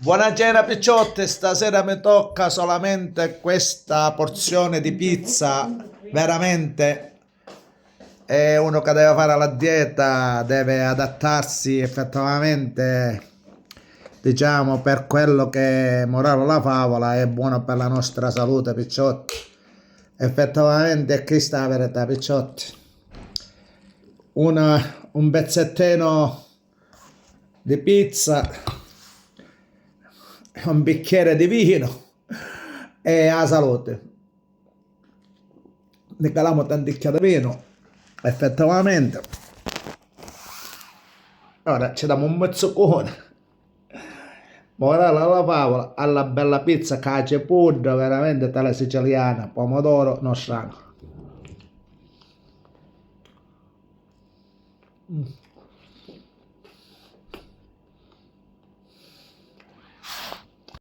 Buonasera picciotti, stasera mi tocca solamente questa porzione di pizza, veramente è uno che deve fare la dieta, deve adattarsi effettivamente, diciamo, per quello che morale la favola è buono per la nostra salute picciotti. Effettivamente è questa la verità picciotti. Un pezzettino di pizza, un bicchiere di vino e a salute. Ne caliamo tanticchia di vino, effettivamente. Ora ci diamo un mezzocone. Morale alla favola, alla bella pizza, cacio e pudra, veramente tale siciliana, pomodoro nostrano.